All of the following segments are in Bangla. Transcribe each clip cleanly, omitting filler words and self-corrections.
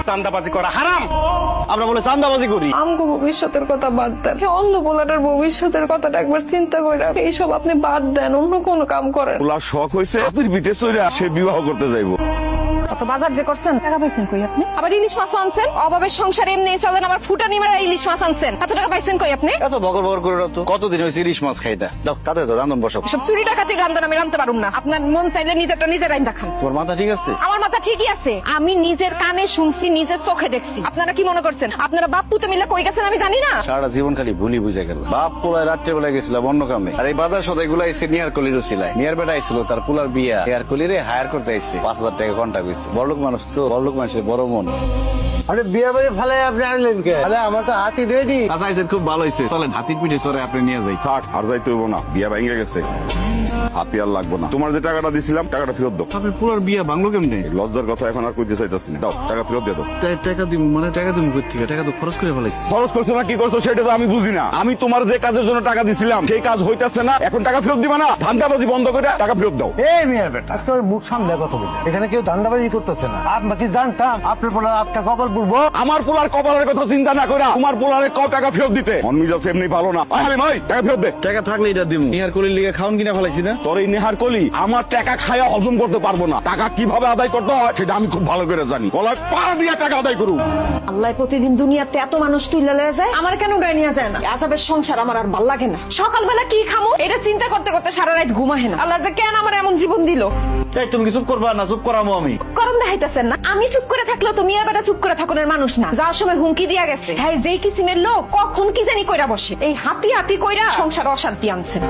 চান্দাবাজি করা হারাম। আমরা বলে চান্দাবাজি করি। আমগো ভবিষ্যতের কথা বাদ দেন, অন্ধ পোলাটার ভবিষ্যতের কথাটা একবার চিন্তা করে এইসব আপনি বাদ দেন, অন্য কোনো কাম করেন। ওলা শখ হয়েছে হাতির পিঠে চড়ে সে বিবাহ করতে যাইবো। কত বাজার যে করছেন, টাকা পাইছেন কই আপনি? আবার ইলিশ মাছ আনছেন, অভাবের সংসার এমনি চলেন, আবার ফুটানি মারা ইলিশ মাছ আনছেন, এত টাকা পাইছেন কই আপনি? এত বগর বগর করে তো কতদিন হয়েছে ইলিশ মাছ খাইটা। দাও তাতে তো রান্ধন বসো। সব চুরি টাকাতে রান্ধন আমি রান্ধতে পারুম না, আপনার মন চাইলে নিজেরটা নিজে রান্ধা খান। তোমার মাথা ঠিক আছে? আমার মাথা ঠিকই আছে, আমি নিজের কানে শুনছি, নিজের চোখে দেখছি। আপনারা কি মনে করছেন আপনারা বাপ পুতে মিলে কই গেছেন আমি জানি না? সারা জীবন খালি ভুলি বুঝে গেল। বাপ পোলায় রাত্রে বেলায় গেছিলাম অন্য কামে, আর এই বাজার সদাই গুলা এসে নিয়ার কলির ছিলাই। নিয়ার বেটা আইছিল তার পোলার বিয়া, নিয়ার কলিরে হায়ার করতে আইছে, 5,000 টাকা কন্টাক্ট হয়েছে। বড়লোক মানুষ তো, বড়লোক মানুষের বড় মন। আরে বিয়ে বাড়ি ফালাই আপনি আনলেন কে? আরে আমার তো হাতি রেডি। আচ্ছা আইসেন, খুব ভালো হয়েছে, চলেন হাতির পিঠে চড়ে আপনি নিয়ে যাই। থাক আর যাইতে হইব না, বিয়া ভেঙে গেছে, হাতি আর লাগবো না। তোমার যে টাকাটা দিছিলাম টাকাটা ফেরত দাও। আপনার পোলার বিয়া ভাঙলো কেমনে? এই লজ্জার কথা এখন আর কইতে চাইতাছি না, দাও টাকা ফেরত দিয়ে দাও। টাকা দিব মানে টাকা তুমি কই থেকে? টাকা তো খরচ করে ফেলাইছি। খরচ করছো না কি করছো সেটা তো আমি বুঝি না। আমি তোমার যে কাজের জন্য টাকা দিছিলাম সেই কাজ হইতাছে না, এখন টাকা ফেরত দিবা না? ধান্দাবাজি বন্ধ করে টাকা ফেরত দাও। এই মেয়ের বেটা আজকাল মুখ সামনে কথা বলে, এখানে কেউ ধান্দাবাজি করতেছে না। আপনার কি জানতাম আপনার পোলার আটটা কপাল পুড়বো? আমার পোলার কপালের কথা চিন্তা না করে তোমার পোলারে কত টাকা ফেরত দিতে মন মিজাজ এমনি ভালো না। আরে ভাই টাকা ফেরত দে। টাকা থাকলে এটা দিব। নিহার কলির লিগে খাউন কিনা ফেলাইছি না? তোর এই নেহার কলি আমার টাকা খায়া হজম করতে পারবো না। টাকা কিভাবে আদায় করতে হয় সেটা আমি খুব ভালো করে জানি। গলায় পা দিয়ে টাকা আদায় করু। আল্লাহ প্রতিদিন দুনিয়াতে এত মানুষ তুইলা লয়ে যায়, আমার কেন উড়াই নিয়ে যায় না? আজাবের সংসার আমার আর ভাল লাগে না। সকালবেলা কি খামো এটা চিন্তা করতে করতে সারা রাত ঘুমাহে না। আল্লাহ যে কেন আমার এমন জীবন দিল। এই তুমি কি চুপ করবা না? চুপ করামো আমি। করম দেখাইতেছেন না? আমি চুপ করে থাকলেও তুমি আর বেটা চুপ করে থাকুনের মানুষ না। যাওয়ার সময় হুমকি দিয়া গেছে, হ্যাঁ যেই কিসিমের লোক কখন কি জানি কইরা বসে। এই হাতি হাতি কইরা সংসার অশান্তি আনছেন।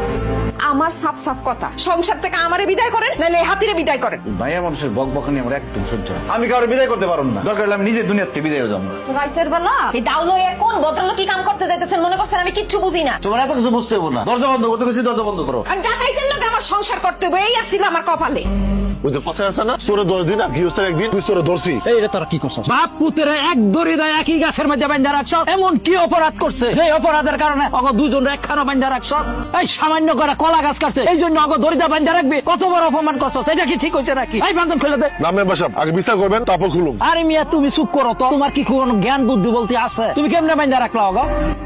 আমার সাফ সাফ কথা, সংসার থেকে আমারে বিদায় করেন, নাহলে এই হাতিরে বিদায় করেন। ভাইয়া মানুষের বক বকানি আমার একদম সহ্য হয় না। আমি কাউকে বিদায় করতে পারবো না, দরকার হলে আমি নিজে দুনিয়ার থেকে বিদায় হয়ে যাবো। রাইতের বেলা এই দাউলো কোন ভদ্রলোক কি কাম করতে যাইতেছেন মনে করছেন আমি কিচ্ছু বুঝি না? তোমার এত কিছু বুঝতে হবো না। দরজা বন্ধ করতে গেছি, দরজা বন্ধ করো। আমি ডাকাইতের লোক আমার সংসার করতে হবে, এই আসছিল আমার কপালে। ওই যে কথা আছে না, চোরে 10 দিন আর গৃহস্থের একদিন, তুই চোরে ধরছি। এইটা তোরা কি করছিস? বাপ পুতের এক দড়িদা একই গাছের মধ্যে বান্ধা রাখছ, এমন কি অপরাধ করছে যে অপরাধের কারণে অগ দুজন একখানা বান্ধা রাখছ? এই সামান্য করে কলা গাছ কাটছে এই জন্য অগ দড়িদা বান্ধা রাখবে? কত বড় অপমান করছ, এটা কি ঠিক হয়েছে নাকি? এই বান্ধন খুলে দে। নামের বাসা আগে বিচার করবেন তারপর খুলুন। আরে মিয়া তুমি চুপ করো তো, তোমার কি কোনো জ্ঞান বুদ্ধি বলতে আছে? তুমি কেমনে বান্ধা রাখলা অগ?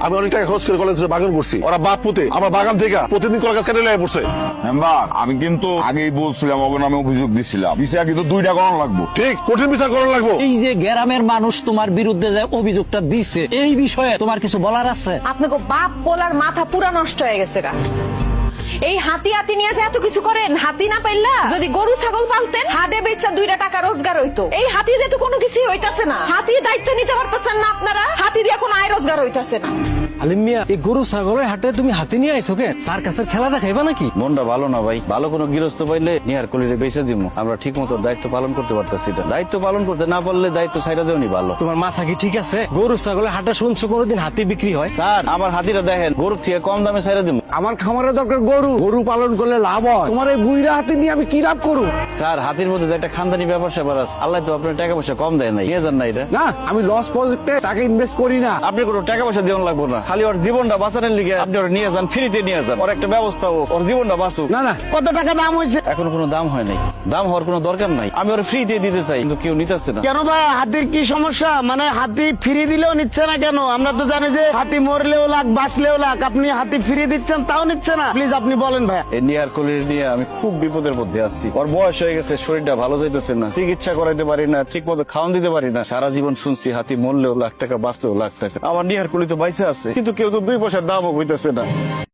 আমি অনেক টাকা খরচ করে কলেজে বাগান করছি, ওরা বাপ পুতে আমার বাগান থেকে প্রতিদিন কলা গাছ কেটে লেগে পড়ছে। মেম্বার আমি কিন্তু আগেই বলছিলাম ওকে নামে অভিযোগ দিছিলাম, বিচার কিন্তু 2টা করানো লাগবো। ঠিক কঠিন বিচার করার লাগবো। এই যে গ্রামের মানুষ তোমার বিরুদ্ধে যে অভিযোগটা দিছে এই বিষয়ে তোমার কিছু বলার আছে? আপনাকে বাপ বলার মাথা পুরা নষ্ট হয়ে গেছে গা। এই হাতি হাতি নিয়ে যে এত কিছু করেন, হাতি না পাইলা যদি গরু ছাগল পালতেন হাটে বেচা 2টা টাকা রোজগার হইতো। এই হাতি দিয়ে তো কোনো কিছুই হইতাছে না। হাতি দায়িত্ব নিতে পারতেছেন না আপনারা, হাতি দিয়ে কোনো আয় রোজগার হইতাছে না। আলিম মিয়া এই গরু ছাগলের হাটে তুমি হাতি নিয়ে আইছো কে? সার্কাসের খেলা দেখাইবা নাকি? মনটা ভালো না ভাই, ভালো কোনো গৃহস্থ পাইলে নিহার কলিরে বেঁচে দিব। আমরা ঠিক মতো দায়িত্ব পালন করতে পারতেছি না। দায়িত্ব পালন করতে না পারলে দায়িত্ব ছাইড়া দেওয়ানি ভালো। তোমার মাথা কি ঠিক আছে? গরু ছাগলের হাটে শুনছো কোনোদিন হাতি বিক্রি হয়? স্যার আমার হাতিটা দেখেন, গরুর থেকে কম দামে ছাইড়া দিব। আমার খামারের দরকার গরু, গরু পালন করলে লাভ হয়। তোমার এই বুইরা হাতি নিয়ে আমি কি লাভ করু? স্যার হাতির মধ্যে যে একটা খানদানি ব্যাপার স্যাপার আছে, আল্লাহ তো আপনার টাকা পয়সা কম দেয় নাই, নিয়ে যান না এটা। না আমি লস প্রজেক্টে টাকা ইনভেস্ট করি না। আপনি কোনো টাকা পয়সা দেওয়া লাগবো না, খালি ওর জীবনটা বাঁচানোর লিগে আপনি ওর নিয়ে যান, ফ্রিতে নিয়ে যান, ওর একটা ব্যবস্থা হোক, ওর জীবনটা বাঁচুক। না না কত টাকা দাম হয়েছে? এখনো কোনো দাম হয় নাই, দাম হওয়ার কোনো দরকার নাই। আমি ওর ফ্রিতে দিতে চাই কিন্তু কেউ নিতেছে না। কেন ভাই হাতির কি সমস্যা? মানে হাতি ফ্রি দিলেও নিচ্ছে না কেন? আমরা তো জানি যে হাতি মরলেও লাখ বাঁচলেও লাখ, আপনি হাতি ফ্রি দিচ্ছেন তাও নিচ্ছে না। প্লিজ আপনি বলেন ভাই। এই নিয়ার কলির নিয়ে আমি খুব বিপদের মধ্যে আছি। ওর বয়স হয়ে গেছে, শরীরটা ভালো যাইতেছে না, চিকিৎসা করাইতে পারি না, ঠিক মতো খাওয়ান দিতে পারি না। সারা জীবন শুনছি হাতি মরলেও লাখ টাকা, বাঁচলেও লাখ টাকা। আমার নিয়ার কলি তো বাইসে আছে কিন্তু কেউ তো 2 পয়সার দামও হইতেছে না।